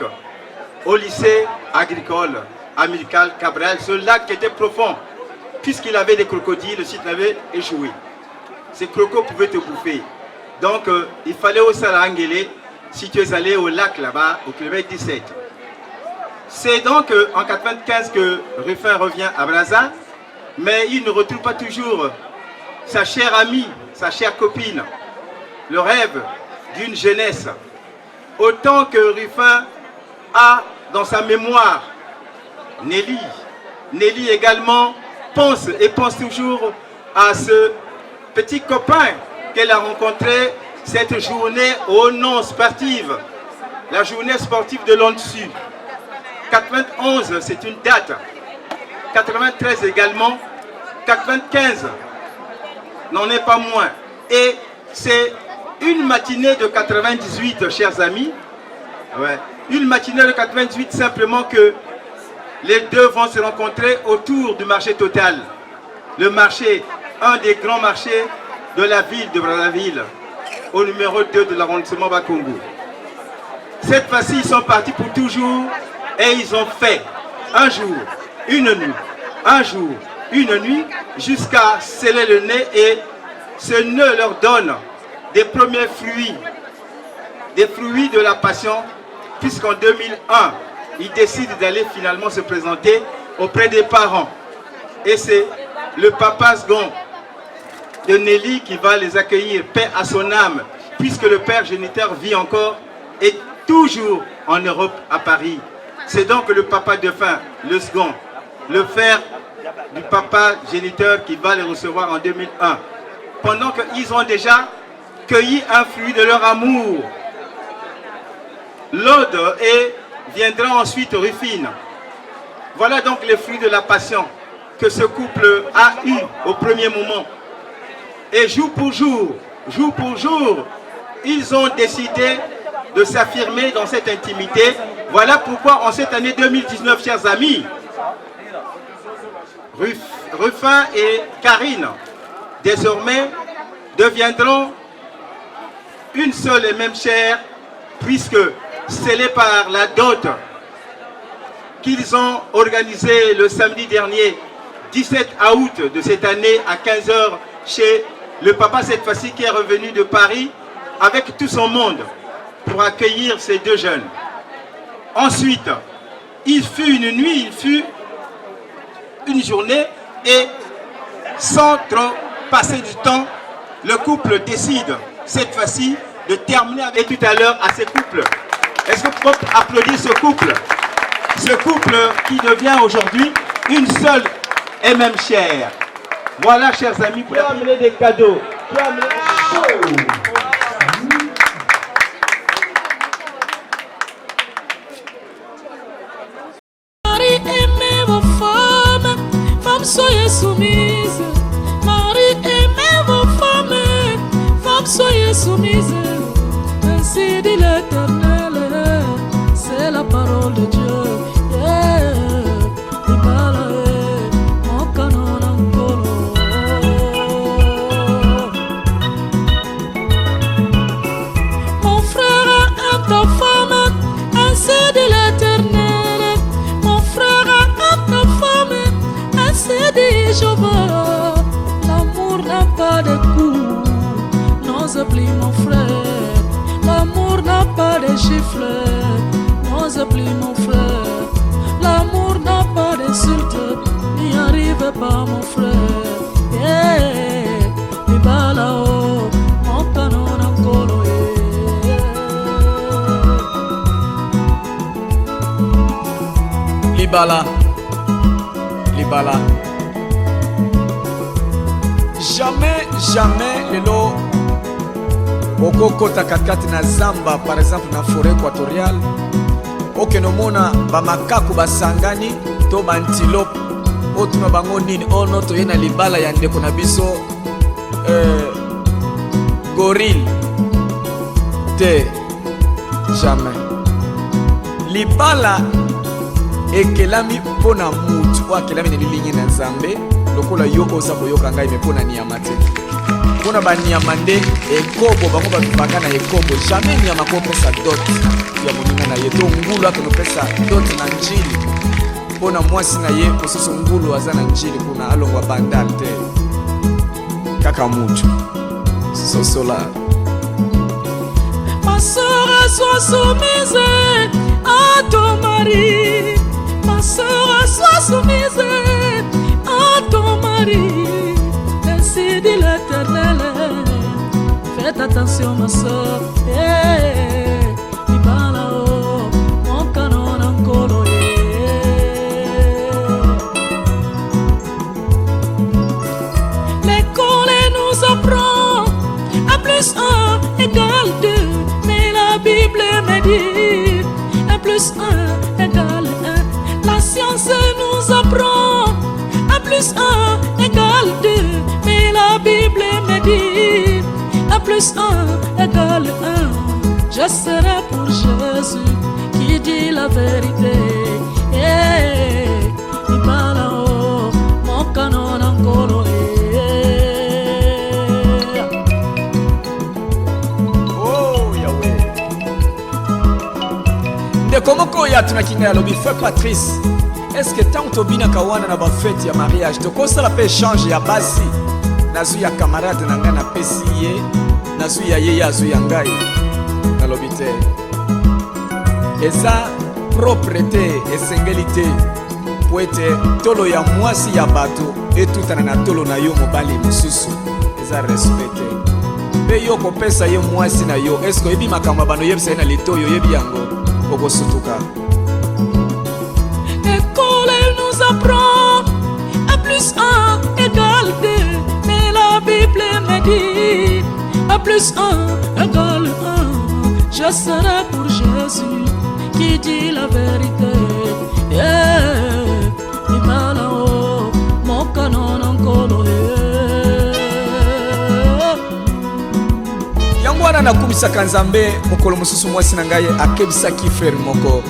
au lycée agricole amical Cabral, ce lac qui était profond, puisqu'il avait des crocodiles, le site avait échoué. Ces crocos pouvaient te bouffer. Donc il fallait au Salangélé, si tu es allé au lac là-bas, au kilomètre 17. C'est donc en 95 que Rufin revient à Brazza, mais il ne retrouve pas toujours sa chère amie, sa chère copine, le rêve d'une jeunesse. Autant que Rufin a dans sa mémoire Nelly. Nelly également pense et pense toujours à ce petit copain qu'elle a rencontré cette journée au nom sportive, la journée sportive de l'ONSU. 91, c'est une date. 93 également. 95 n'en est pas moins. Et c'est une matinée de 98, chers amis. Ouais. Une matinée de 98, simplement que les deux vont se rencontrer autour du marché Total. Le marché, un des grands marchés de la ville de Brazzaville, au numéro 2 de l'arrondissement Bakongo. Cette fois-ci, ils sont partis pour toujours et ils ont fait un jour, une nuit, un jour, une nuit, jusqu'à sceller le nez, et ce nœud leur donne des premiers fruits, des fruits de la passion, puisqu'en 2001, ils décident d'aller finalement se présenter auprès des parents. Et c'est le papa second de Nelly qui va les accueillir, paix à son âme, puisque le père géniteur vit encore et toujours en Europe, à Paris. C'est donc le papa défunt, le second, le frère du papa géniteur qui va les recevoir en 2001. Pendant qu'ils ont déjà cueilli un fruit de leur amour. L'Aude et viendra ensuite Rufine. Voilà donc les fruits de la passion que ce couple a eu au premier moment. Et jour pour jour, ils ont décidé de s'affirmer dans cette intimité. Voilà pourquoi en cette année 2019, chers amis, Rufin et Karine, désormais, deviendront une seule et même chair, puisque scellés par la dot qu'ils ont organisée le samedi dernier, 17 août de cette année, à 15 h, chez le papa, cette fois-ci, qui est revenu de Paris avec tout son monde pour accueillir ces deux jeunes. Ensuite, il fut une nuit, il fut une journée, et sans trop passer du temps, le couple décide cette fois-ci de terminer avec tout à l'heure à ces couples. Est-ce que vous pouvez applaudir ce couple? Ce couple qui devient aujourd'hui une seule et même chair. Voilà, chers amis, pour amener des cadeaux. Pour amener Marie, aimez vos femmes, femmes soyez soumises. Marie, aimez vos femmes, femmes soyez soumises. Ainsi dit l'Éternel, c'est la parole de Dieu. Mon frère aime ta femme, ainsi dit l'Éternel. Mon frère aime ta femme, ainsi dit Jéhovah. L'amour n'a pas de coût, n'ose plus mon frère. L'amour n'a pas de chiffres, n'ose plus mon frère. L'amour n'a pas d'insulte, n'y arrive pas mon frère. Yeah, Libala oh, mon canon encore. Libala, Libala. Jamais lelo okokota katikati na zamba, par exemple na forêt équatoriale, okenomona bamakaku basangani to bantilope otuna bango nini ono to yena libala ya ndeko na biso gorille te. Jamais libala ekelami pona mutu akelami na lilingi na nzambe lokola yoko oza koyoka ngai me pona niyama te. Pona banyama nde ekobo bango babibaka na ekobo. Jamais niyama kopesa dot ya moninga na ye to ngulu akenopesa dot na njili pona mwasi na ye mosusu ngulu aza na njili kuna alongwa bandal te kaka mutu sosola. Ma sœur, sois soumise à ton mari. Ma sœur, sois soumise à ton mari. Ainsi dit l'Éternel. Faites attention, ma sœur. Hey, Libala, oh, mon canon encore. L'école nous apprend à plus 1 égale 2. Mais la Bible me dit 1 plus 1 égale 1. La science nous apprend à plus 1 égale 2. Mais la Bible me dit 1 plus 1 égale 1. Je serai pour Jésus qui dit la vérité. Hey, Libala, oh, mon canon encore. komoko ya tunakinga lobi feu Patrice. Est-ce que tant tobina kawana na ba fête ya mariage to kosala pe échange ya basi nazu ya camarade na nga na pesi ye nazu ya ye azu ya ngai na lobi te eza propreté esengeli te po ete tolo ya mwasi ya bato etutana na tolo na yo mobali mosusu eza respecte mpe yo kopesa ye mwasi na yo eske oyebi makambo ya bano oyebisa ye na litoyi oyebi yango okosutuka. L'école elle nous apprend à plus 1 égale 2, mais la Bible me dit à plus 1 égale 1. Je serai pour Jésus qui dit la vérité. Yeah, Imalao, mon canon encore. Yango wana nakumisaka Nzambe mokolo mosusu mwasi na ngai akebisaki frère moko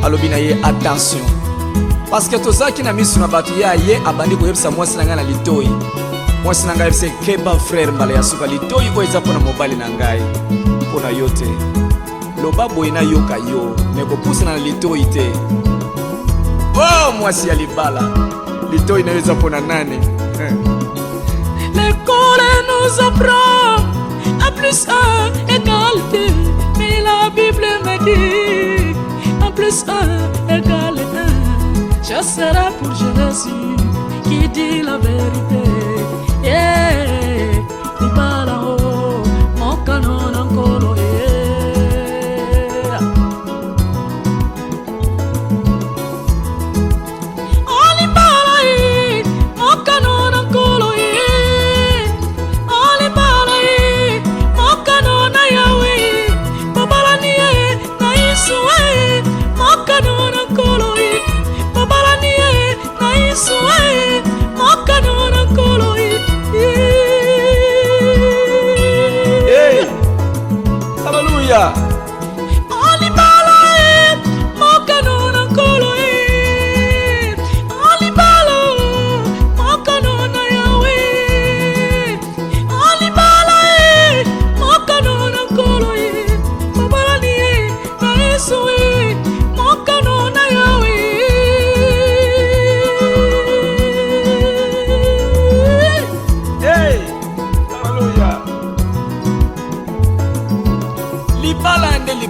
alobi na ye attention parce que tozaki na misu na bato ya ye abandi koyebisa mwasi na ngai na litoyi mwasi na ngai se keba frère mbala ya suka litoyi oyo eza mpona mobali na ngai mpona yo te loba boye nayoka yo me kopusana na litoyi te. Oh mwasi ya libala litoyi na yo eza mpona nani? L'école nous apprend à plus 1 égale 2, mais la Bible me dit à plus 1 égale 1. Je serai pour Jésus qui dit la vérité. Yeah, Ibalao, mon canon encore. Yeah. Oh, Ibalao, mon canon encore. Hey, hallelujah.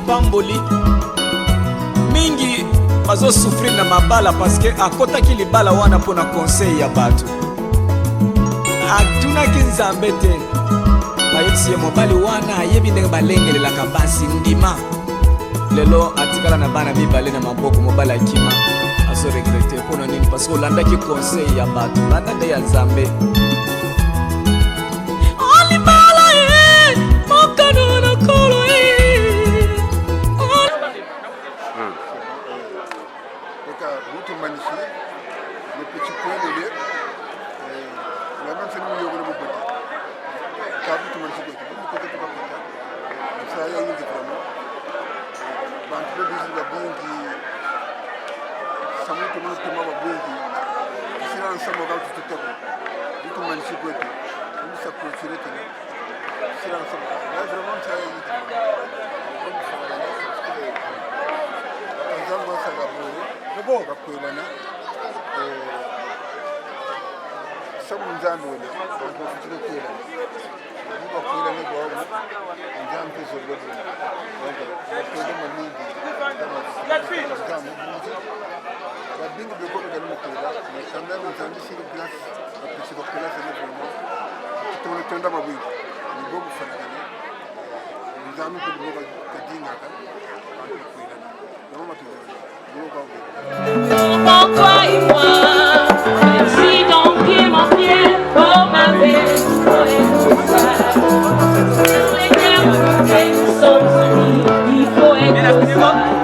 Bamboli mingi bazo souffrir na mabala parce que akotaki libala wana pona conseil ya bato atunaki Nzambe te bayebisi ye mobali wana ayebi ndenge balengelelaka basi ndima lelo atikala na bana mibale na maboko mobali akima azo regrete mpona nini parce que olandaki conseil ya bato landa nde ya Nzambe. Pour toi et moi, si ton pied mon pied, oh ma belle, sur l'éternité nous sommes unis, il faut être sage.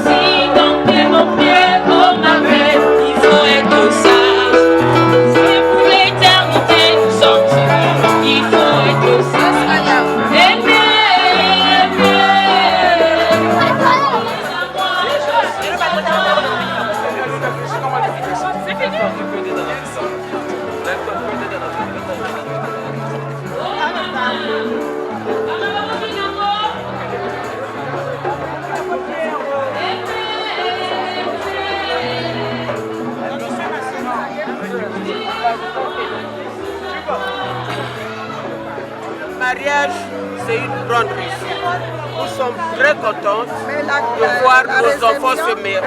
Si ton pied mon pied, oh ma belle, il faut être sage. Si pour l'éternité nous sommes unis, il faut être sage. Le mariage, c'est une grande réussite. Nous sommes très contents de voir nos enfants se marier.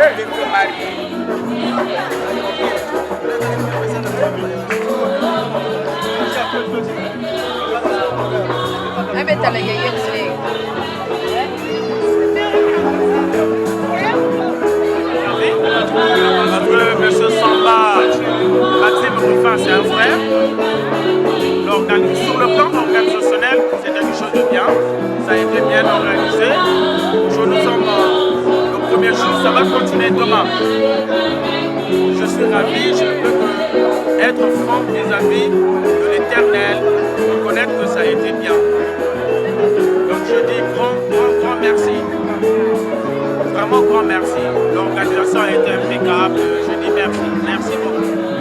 Notre monsieur Samba, Maxime Ruffin, c'est un frère. Sur le plan organisationnel, c'est quelque chose de bien. Ça a été bien organisé. Aujourd'hui, nous sommes le premier jour, ça va continuer demain. Je suis ravi, je ne peux que être franc vis-à-vis de l'Éternel, reconnaître que ça a été bien. Donc je dis grand merci. Vraiment grand merci. L'organisation a été impeccable. Je dis merci. Merci beaucoup.